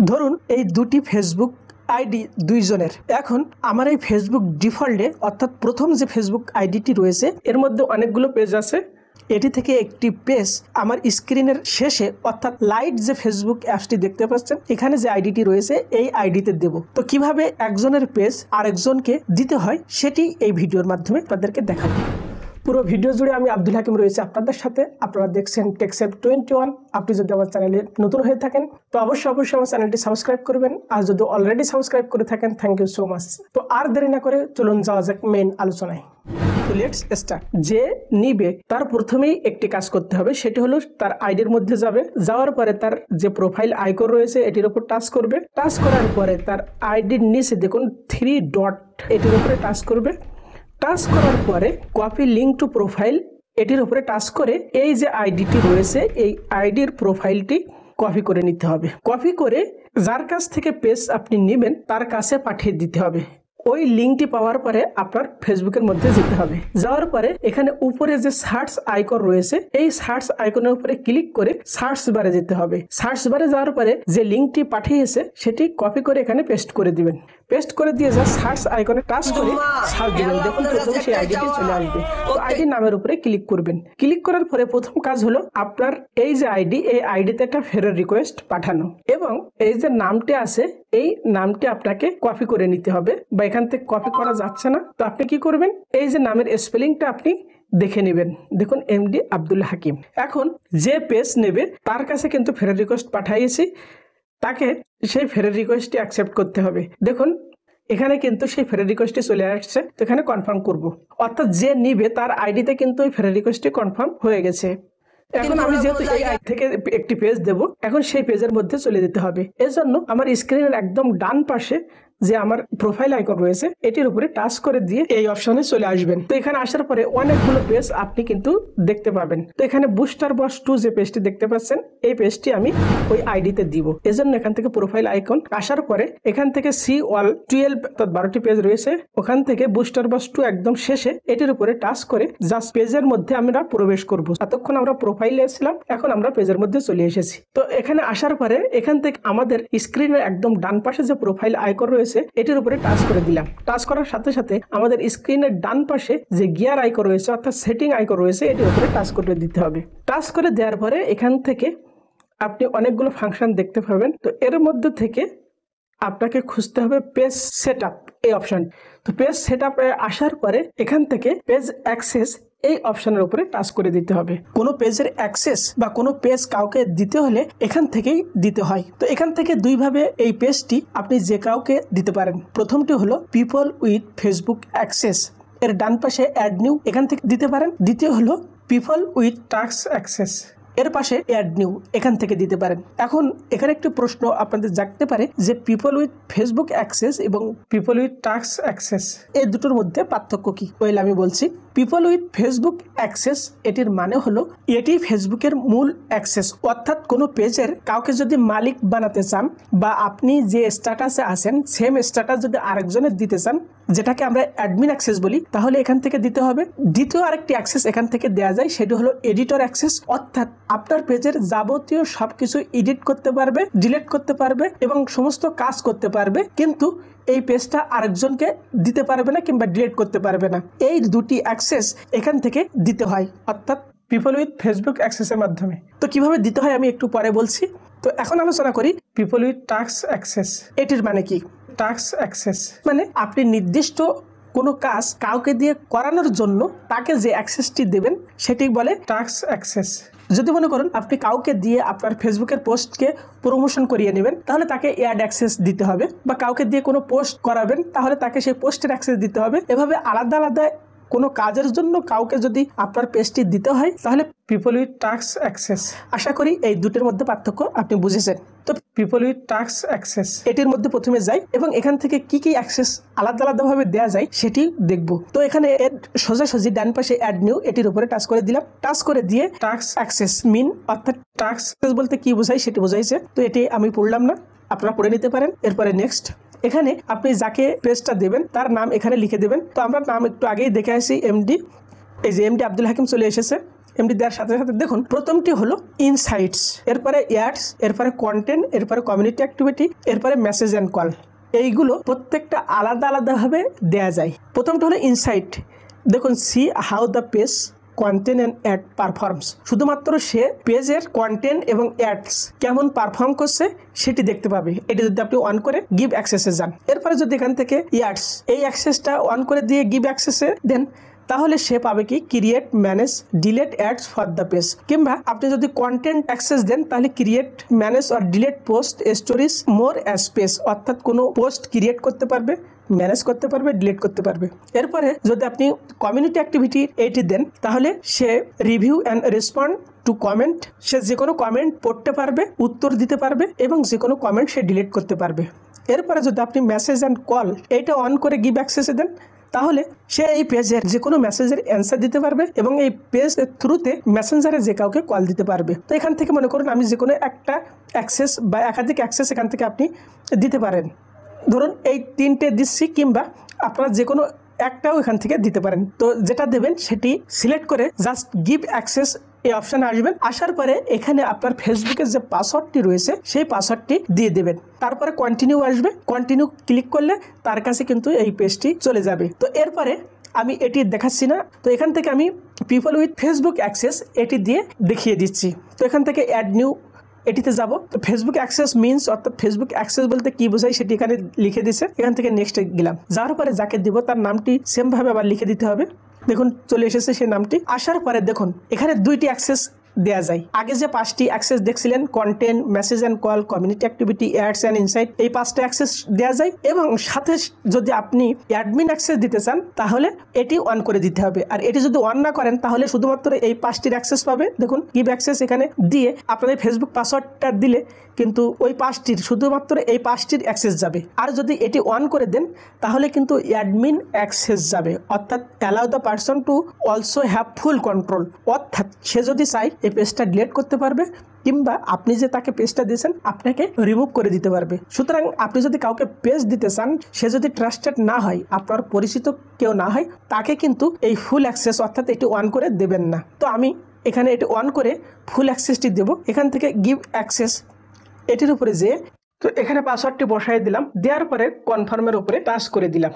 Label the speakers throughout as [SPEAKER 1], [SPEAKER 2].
[SPEAKER 1] ধরুন এই দুটি ফেসবুক আইডি দুইজনের। এখন আমার এই ফেসবুক ডিফল্টে অর্থাৎ প্রথম যে ফেসবুক আইডিটি রয়েছে এর মধ্যে অনেকগুলো পেজ আছে। এটি থেকে একটি পেজ আমার স্ক্রিনের শেষে অর্থাৎ লাইট যে ফেসবুক অ্যাপসটি দেখতে পাচ্ছেন এখানে যে আইডিটি রয়েছে এই আইডিতে দেব। তো কিভাবে একজনের পেজ আরেকজনকে দিতে হয় সেটি এই ভিডিওর মাধ্যমে আপনাদেরকে দেখাবো। পুরো ভিডিও জুড়ে আমি আব্দুল হাকিম রয়েছে আপনাদের সাথে। আপনারা দেখছেন টেকসেভ 21। আপনি যদি আমার চ্যানেলে নতুন হয়ে থাকেন তো অবশ্যই আমার চ্যানেলটি সাবস্ক্রাইব করবেন, আর যদি অলরেডি সাবস্ক্রাইব করে থাকেন থ্যাংক ইউ সো মাচ। তো আর দেরি না করে চলুন যাওয়া যাক মেইন আলোচনায়। তো লেটস স্টার্ট। যে নিবে তার প্রথমেই একটি কাজ করতে হবে, সেটি হলো তার আইডির মধ্যে যাবে। যাওয়ার পরে তার যে প্রোফাইল আইকন রয়েছে এটির উপর টাচ করবে। টাচ করার পরে তার আইডির নিচে দেখুন 3 ডট এটির উপরে টাচ করবে। টাচ করার পরে কপি লিঙ্ক টু প্রোফাইল এটির উপরে টাচ করে এই যে আইডিটি রয়েছে এই আইডির প্রোফাইলটি কপি করে নিতে হবে। কপি করে যার কাছ থেকে পেজ আপনি নেবেন তার কাছে পাঠিয়ে দিতে হবে। ওই লিঙ্কটি পাওয়ার পরে আপনার ফেসবুকের মধ্যে যেতে হবে। যাওয়ার পরে এখানে উপরে যে সার্চ আইকন রয়েছে এই সার্চ আইকনের উপরে ক্লিক করে সার্চ বারে যেতে হবে। সার্চ বারে যাওয়ার পরে যে লিঙ্কটি পাঠিয়েছে সেটি কপি করে এখানে পেস্ট করে দিবেন। পেস্ট করে দিয়ে যা সার্চ আইকনে টাচ করে সার্চ দিবেন, দেখুন প্রথমে সেই আইডিটি চলে আসবে। তো আইডি নামের উপরে ক্লিক করবেন। ক্লিক করার পরে প্রথম কাজ হলো আপনার এই যে আইডি এই আইডিতে একটা ফেরত রিকোয়েস্ট পাঠানো, এবং এই যে নামটি আছে এই নামটি আপনাকে কপি করে নিতে হবে, বা এখান থেকে কপি করা যাচ্ছে না। তো আপনি কি করবেন, এই যে নামের স্পেলিংটা আপনি দেখে নেবেন। দেখুন এমডি আব্দুল হাকিম। এখন যে পেজ নেবে তার কাছে কিন্তু ফেরত রিকোয়েস্ট পাঠাইয়েছি, তাকে সেই ফেরত রিকোয়েস্টটি অ্যাকসেপ্ট করতে হবে। দেখুন এখানে কিন্তু সেই ফেরত রিকোয়েস্টটি চলে আসছে। তো এখানে কনফার্ম করব, অর্থাৎ যে নিবে তার আইডিতে কিন্তু ওই ফেরত রিকোয়েস্টটি কনফার্ম হয়ে গেছে। এখন আমি যেহেতু এই আইডি থেকে একটি পেজ দেব, এখন সেই পেজের মধ্যে চলে যেতে হবে। এর জন্য আমার স্ক্রিনের একদম ডান পাশে যে আমার প্রোফাইল আইকন রয়েছে এটির উপরে টাচ করে দিয়ে এই অপশনে চলে আসবেন। তো এখানে আসার পরে অনেকগুলো পেজ আপনি কিন্তু দেখতে পাবেন। তো এখানে বুস্টার বস 2 যে পেজটি দেখতে পাচ্ছেন এই পেজটি আমি ওই আইডিতে দিব। এজন্য এখান থেকে প্রোফাইল আইকন আসার পরে এখান থেকে সি অল 12 অর্থাৎ 12টি পেজ রয়েছে, ওখান থেকে বুস্টার বস 2 একদম শেষে এটির উপরে টাচ করে জাস্ট পেজের মধ্যে আমরা প্রবেশ করব। এতক্ষণ আমরা প্রোফাইলে ছিলাম, এখন আমরা পেজের মধ্যে চলে এসেছি। তো এখানে আসার পরে এখান থেকে আমাদের স্ক্রিনের একদম ডান পাশে যে প্রোফাইল আইকন রয়েছে এটির উপরে টাচ করে দিলাম। টাচ করার সাথে সাথে আমাদের স্ক্রিনের ডান পাশে যে গিয়ার আইকন রয়েছে অর্থাৎ সেটিং আইকন রয়েছে এটির উপরে টাচ করে দিতে হবে। টাচ করে দেওয়ার পরে এখান থেকে আপনি অনেকগুলো ফাংশন দেখতে পাবেন। তো এর মধ্যে থেকে আপনাকে খুঁজতে হবে পেজ সেটআপ এই অপশন। তো পেজ সেটআপে আসার পরে এখান থেকে পেজ অ্যাক্সেস এই অপশনের উপরে টাচ করে দিতে হবে। কোনো পেজের অ্যাক্সেস বা কোনো পেজ কাউকে দিতে হলে এখান থেকেই দিতে হয়। তো এখান থেকে দুইভাবে এই পেজটি আপনি যে কাউকে দিতে পারেন। প্রথমটি হলো পিপল উইথ ফেসবুক অ্যাক্সেস, এর ডান পাশে অ্যাড নিউ এখান থেকে দিতে পারেন। দ্বিতীয় হলো পিপল উইথ টাস্ক অ্যাক্সেস, এর পাশে অ্যাড নিউ এখান থেকে দিতে পারেন। এখন এখানে একটি প্রশ্ন আপনাদের জাগতে পারে যে পিপল উইথ ফেসবুক অ্যাক্সেস এবং পিপল উইথ টাস্ক অ্যাক্সেস এই দুটোর মধ্যে পার্থক্য কি? ওয়েল আমি বলছি। পিপল উইথ ফেসবুক অ্যাক্সেস এটির মানে হলো এটি ফেসবুকের মূল অ্যাক্সেস, অর্থাৎ কোনো পেজের কাউকে যদি মালিক বানাতে চান বা আপনি যে স্ট্যাটাসে আছেন সেম স্ট্যাটাস যদি আরেকজনের দিতে চান যেটাকে আমরা অ্যাডমিন অ্যাক্সেস বলি, তাহলে এখান থেকে দিতে হবে। দ্বিতীয় আরেকটি অ্যাক্সেস এখান থেকে দেওয়া যায়, সেটি হলো এডিটর অ্যাক্সেস, অর্থাৎ আপনার পেজের যাবতীয় সবকিছু এডিট করতে পারবে, ডিলিট করতে পারবে এবং সমস্ত কাজ করতে পারবে, কিন্তু এই পেজটা আরেকজনকে দিতে পারবে না কিংবা ডিলিট করতে পারবে না। এই দুটি অ্যাক্সেস এখান থেকে দিতে হয়, অর্থাৎ পিপল উইথ ফেসবুক অ্যাক্সেসের মাধ্যমে। তো কিভাবে দিতে হয় আমি একটু পরে বলছি। তো এখন আলোচনা করি পিপল উইথ টাস্ক অ্যাক্সেস। এটির মানে কি? টাস্ক অ্যাক্সেস মানে আপনি নির্দিষ্ট কোনো কাজ কাউকে দিয়ে করানোর জন্য তাকে যে অ্যাক্সেসটি দেবেন সেটি বলে টাস্ক অ্যাক্সেস। যদি মনে করুন আপনি কাউকে দিয়ে আপনার ফেসবুকের পোস্টকে প্রমোশন করিয়ে নেবেন তাহলে তাকে অ্যাড অ্যাক্সেস দিতে হবে, বা কাউকে দিয়ে কোনো পোস্ট করাবেন তাহলে তাকে সেই পোস্টের অ্যাক্সেস দিতে হবে। এভাবে আলাদা আলাদা কোনো কাজের জন্য কাউকে যদি আপনার পেজটি দিতে হয় তাহলে পিপল উইথ টাস্ক অ্যাক্সেস। আশা করি এই দুটোর মধ্যে পার্থক্য আপনি বুঝেছেন। তো পিপল উইথ টাস্ক অ্যাক্সেস এটির মধ্যে প্রথমে যাই এবং এখান থেকে কি কি অ্যাক্সেস আলাদা আলাদাভাবে দেওয়া যায় সেটি দেখব। তো এখানে সোজাসুজি ডান পাশে অ্যাড নিউ এটির উপরে টাচ করে দিলাম। টাচ করে দিয়ে টাস্ক অ্যাক্সেস মিন অর্থাৎ টাস্ক বলতে কি বোঝায় সেটি বোঝাইছে। তো এটি আমি পড়লাম না, আপনারা পড়ে নিতে পারেন। এরপরে নেক্সট এখানে আপনি যাকে পেজটা দেবেন তার নাম এখানে লিখে দেবেন। তো আমরা নাম একটু আগেই দেখে আসি এমডি, এই যে এমডি আব্দুল হাকিম চলে এসেছে। এমডি দেওয়ার সাথে সাথে দেখুন প্রথমটি হলো ইনসাইটস, এরপরে অ্যাডস, এরপরে কন্টেন্ট, এরপরে কমিউনিটি অ্যাক্টিভিটি, এরপরে মেসেজ অ্যান্ড কল। এইগুলো প্রত্যেকটা আলাদা আলাদাভাবে দেয়া যায়। প্রথমটা হলো ইনসাইট। দেখুন see how the page content and ad performs, শুধুমাত্র সে পেজের কন্টেন্ট এবং অ্যাডস কেমন পারফর্ম করছে সেটি দেখতে পাবে। এটি যদি আপনি অন করে গিভ অ্যাক্সেসে যান, এরপরে যদি এখান থেকে অ্যাডস এই অ্যাক্সেসটা অন করে দিয়ে গিভ অ্যাক্সেসে দেন, তাহলে সে পাবে কি create manage delete ads for the page. কিংবা আপনি যদি কন্টেন্ট অ্যাক্সেস দেন তাহলে create manage or delete post stories more as page, অর্থাৎ কোনো পোস্ট ক্রিয়েট করতে পারবে, ম্যানেজ করতে পারবে, ডিলিট করতে পারবে। এরপরে যদি আপনি কমিউনিটি অ্যাক্টিভিটি এইটি দেন তাহলে সে review and respond to comment, সে যে কোনো কমেন্ট পড়তে পারবে, উত্তর দিতে পারবে এবং যে কোনো কমেন্ট সে ডিলিট করতে পারবে। এরপরে যদি আপনি মেসেজ অ্যান্ড কল এইটা অন করে গিভ অ্যাক্সেসে দেন তাহলে সে এই পেজের যে কোনো মেসেজের অ্যান্সার দিতে পারবে এবং এই পেজের থ্রুতে মেসেঞ্জারে যে কাউকে কল দিতে পারবে। তো এখান থেকে মনে করুন আমি যে কোনো একটা অ্যাক্সেস বা একাধিক অ্যাক্সেস এখান থেকে আপনি দিতে পারেন। ধরুন এই তিনটে দিচ্ছি, কিংবা আপনারা যে কোনো একটাও এখান থেকে দিতে পারেন। তো যেটা দেবেন সেটি সিলেক্ট করে জাস্ট গিভ অ্যাক্সেস এই অপশানে আসবেন। আসার পরে এখানে আপনার ফেসবুকের যে পাসওয়ার্ডটি রয়েছে সেই পাসওয়ার্ডটি দিয়ে দেবেন। তারপরে কন্টিনিউ আসবে, কন্টিনিউ ক্লিক করলে তার কাছে কিন্তু এই পেজটি চলে যাবে। তো এরপরে আমি এটি দেখাচ্ছি না, তো এখান থেকে আমি পিপল উইথ ফেসবুক অ্যাক্সেস এটি দিয়ে দেখিয়ে দিচ্ছি। তো এখান থেকে অ্যাড নিউ এটিতে যাব। তো ফেসবুক অ্যাক্সেস মিনস, অর্থাৎ ফেসবুক অ্যাক্সেস বলতে কি বোঝায় সেটি এখানে লিখে দিছে। এখান থেকে নেক্সটে গেলাম, যাওয়ার পরে যাকে দিব তার নামটি সেমভাবে আবার লিখে দিতে হবে। দেখুন চলে এসেছে সেই নামটি। আসার পরে দেখুন এখানে দুইটি অ্যাক্সেস দেয়া যায়। আগে যে 5টি অ্যাক্সেস দেখছিলেন content, message and call, community activity, ads and insight, এই 5টা অ্যাক্সেস দেওয়া যায়। এবং সাথে যদি আপনি অ্যাডমিন অ্যাক্সেস দিতে চান তাহলে এটি অন করে দিতে হবে। আর এটি যদি অন না করেন তাহলে শুধুমাত্র এই 5টির অ্যাক্সেস পাবে। দেখুন গিভ অ্যাক্সেস এখানে দিয়ে আপনাদের ফেসবুক পাসওয়ার্ডটা দিলে কিন্তু ওই 5টির শুধুমাত্র এই 5টির অ্যাক্সেস যাবে। আর যদি এটি অন করে দেন তাহলে কিন্তু অ্যাডমিন অ্যাক্সেস যাবে, অর্থাৎ allow the person to also have full control, অর্থাৎ সে যদি চায় এই পেজটা ডিলিট করতে পারবে, কিংবা আপনি যে তাকে পেজটা দিয়েছেন আপনাকে রিমুভ করে দিতে পারবে। সুতরাং আপনি যদি কাউকে পেজ দিতে চান, সে যদি ট্রাস্টেড না হয়, আপনার পরিচিত কেউ না হয়, তাকে কিন্তু এই ফুল অ্যাক্সেস অর্থাৎ এটি অন করে দেবেন না। তো আমি এখানে এটি অন করে ফুল অ্যাক্সেসটি দেব। এখান থেকে গিভ অ্যাক্সেস এটির উপরে যেয়ে তো এখানে পাসওয়ার্ডটি বসাই দিলাম। দেওয়ার পরে কনফার্মের উপরে টাচ করে দিলাম।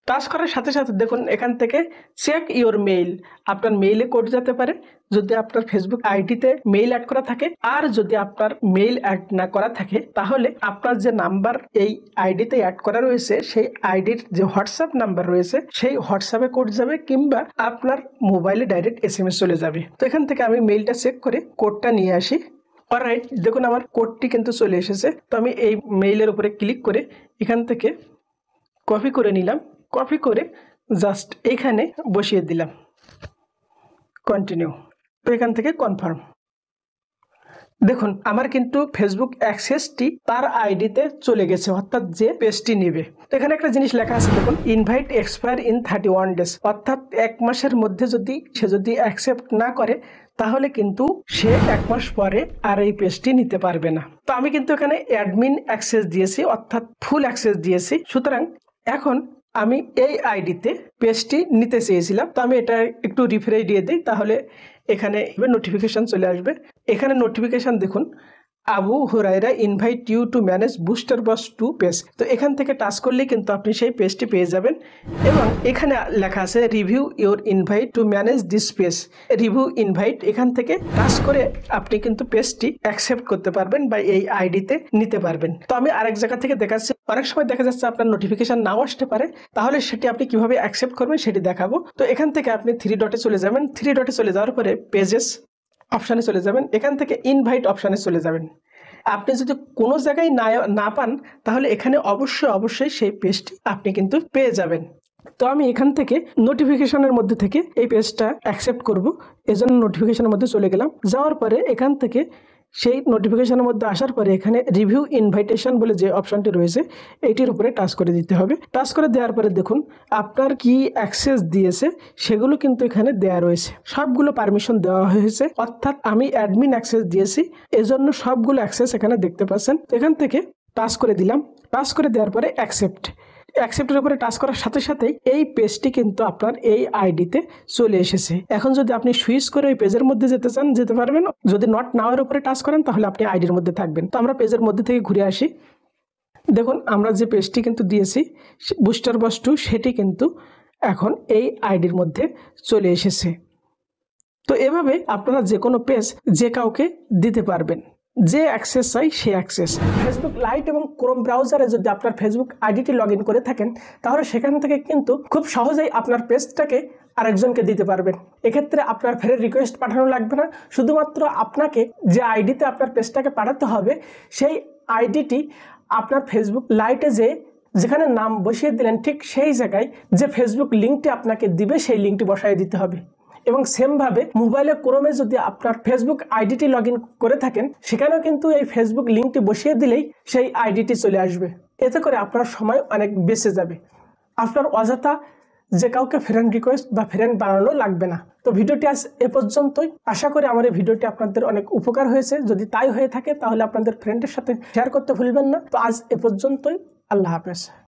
[SPEAKER 1] টাচ করার সাথে সাথে দেখুন এখান থেকে চেক ইওর মেইল, আপনার মেইলে কোড যেতে পারে যদি আপনার ফেসবুক আইডিতে মেইল অ্যাড করা থাকে। আর যদি আপনার মেইল অ্যাড না করা থাকে তাহলে আপনার যে নাম্বার এই আইডিতে অ্যাড করা রয়েছে সেই আইডির যে হোয়াটসঅ্যাপ নাম্বার রয়েছে সেই হোয়াটসঅ্যাপে কোড যাবে, কিংবা আপনার মোবাইলে ডাইরেক্ট SMS চলে যাবে। তো এখান থেকে আমি মেইলটা চেক করে কোডটা নিয়ে আসি। অলরাইট, দেখুন আমার কোডটি কিন্তু চলে এসেছে। তো আমি এই মেইলের উপরে ক্লিক করে এখান থেকে কপি করে নিলাম। কপি করে জাস্ট এখানে বসিয়ে দিলাম, কন্টিনিউ। তো এখান থেকে কনফার্ম। দেখুন আমার কিন্তু ফেসবুক অ্যাক্সেসটি তার আইডিতে চলে গেছে, অর্থাৎ যে পেজটি নেবে। তো এখানে একটা জিনিস লেখা আছে দেখুন, ইনভাইট এক্সপায়ার ইন 31 days, অর্থাৎ 1 মাসের মধ্যে সে যদি অ্যাকসেপ্ট না করে তাহলে কিন্তু সে 1 মাস পরে আর এই পেজটি নিতে পারবে না। তো আমি কিন্তু এখানে অ্যাডমিন অ্যাক্সেস দিয়েছি, অর্থাৎ ফুল অ্যাক্সেস দিয়েছি। সুতরাং এখন আমি এই আইডিতে পেজটি নিতে চেয়েছিলাম। তো আমি এটা একটু রিফ্রেশ দিয়ে দিই, তাহলে এখানে নোটিফিকেশান চলে আসবে। এখানে নোটিফিকেশান দেখুন, Abu Hurayra invite you to manage booster boss 2 page. তো এখান থেকে টাচ করলেই কিন্তু আপনি সেই পেজটি পেয়ে যাবেন। এবং এখানে লেখা আছে review your invite to manage this page, review invite. এখান থেকে টাচ করে আপনি কিন্তু পেজটি অ্যাকসেপ্ট করতে পারবেন বা এই আইডিতে নিতে পারবেন। তো আমি আরেক জায়গা থেকে দেখাচ্ছি, অনেক সময় দেখা যাচ্ছে আপনার নোটিফিকেশান নাও আসতে পারে, তাহলে সেটি আপনি কিভাবে অ্যাকসেপ্ট করবেন সেটি দেখাবো। তো এখান থেকে আপনি 3 ডটে চলে যাবেন। 3 ডটে চলে যাওয়ার পরে পেজেস অপশানে চলে যাবেন। এখান থেকে ইনভাইট অপশানে চলে যাবেন। আপনি যদি কোনো জায়গায় না পান তাহলে এখানে অবশ্যই সেই পেজটি আপনি কিন্তু পেয়ে যাবেন। তো আমি এখান থেকে নোটিফিকেশনের মধ্যে থেকে এই পেজটা অ্যাকসেপ্ট করব, এজন্য নোটিফিকেশনের মধ্যে চলে গেলাম। যাওয়ার পরে এখান থেকে সেই নোটিফিকেশনের মধ্যে আসার পরে এখানে রিভিউ ইনভাইটেশন বলে যে অপশানটি রয়েছে এইটির উপরে টাচ করে দিতে হবে। টাচ করে দেওয়ার পরে দেখুন আপনার কি অ্যাক্সেস দিয়েছে সেগুলো কিন্তু এখানে দেওয়া রয়েছে, সবগুলো পারমিশন দেওয়া হয়েছে। অর্থাৎ আমি অ্যাডমিন অ্যাক্সেস দিয়েছি, এজন্য সবগুলো অ্যাক্সেস এখানে দেখতে পাচ্ছেন। এখান থেকে টাচ করে দিলাম। টাচ করে দেওয়ার পরে অ্যাকসেপ্ট, অ্যাকসেপ্টের উপরে টাচ করার সাথে সাথেই এই পেজটি কিন্তু আপনার এই আইডিতে চলে এসেছে। এখন যদি আপনি সুইচ করে ওই পেজের মধ্যে যেতে চান যেতে পারবেন, যদি নট নাও এর উপরে টাচ করেন তাহলে আপনি আইডির মধ্যে থাকবেন। তো আমরা পেজের মধ্যে থেকে ঘুরে আসি। দেখুন আমরা যে পেজটি কিন্তু দিয়েছি বুস্টার বস 2 সেটি কিন্তু এখন এই আইডির মধ্যে চলে এসেছে। তো এভাবে আপনারা যে কোনো পেজ যে কাউকে দিতে পারবেন, যে অ্যাক্সেস চাই সে অ্যাক্সেস। ফেসবুক লাইট এবং ক্রোম ব্রাউজারে যদি আপনার ফেসবুক আইডিটি লগ ইন করে থাকেন তাহলে সেখান থেকে কিন্তু খুব সহজেই আপনার পেজটাকে আরেকজনকে দিতে পারবেন। এক্ষেত্রে আপনার ফের রিকোয়েস্ট পাঠানো লাগবে না, শুধুমাত্র আপনাকে যে আইডিতে আপনার পেজটাকে পাঠাতে হবে সেই আইডিটি আপনার ফেসবুক লাইটে যেখানে নাম বসিয়ে দিলেন ঠিক সেই জায়গায় যে ফেসবুক লিঙ্কটি আপনাকে দিবে সেই লিঙ্কটি বসায় দিতে হবে। এবং সেমভাবে মোবাইলে ক্রোমে যদি আপনার ফেসবুক আইডিটি লগ ইন করে থাকেন সেখানেও কিন্তু এই ফেসবুক লিঙ্কটি বসিয়ে দিলেই সেই আইডিটি চলে আসবে। এতে করে আপনার সময় অনেক বেঁচে যাবে, আপনার অযথা যে কাউকে ফ্রেন্ড রিকোয়েস্ট বা ফ্রেন্ড বানানো লাগবে না। তো ভিডিওটি আজ এ পর্যন্তই। আশা করি আমার এই ভিডিওটি আপনাদের অনেক উপকার হয়েছে। যদি তাই হয়ে থাকে তাহলে আপনাদের ফ্রেন্ডের সাথে শেয়ার করতে ভুলবেন না। তো আজ এ পর্যন্তই। আল্লাহ হাফেজ।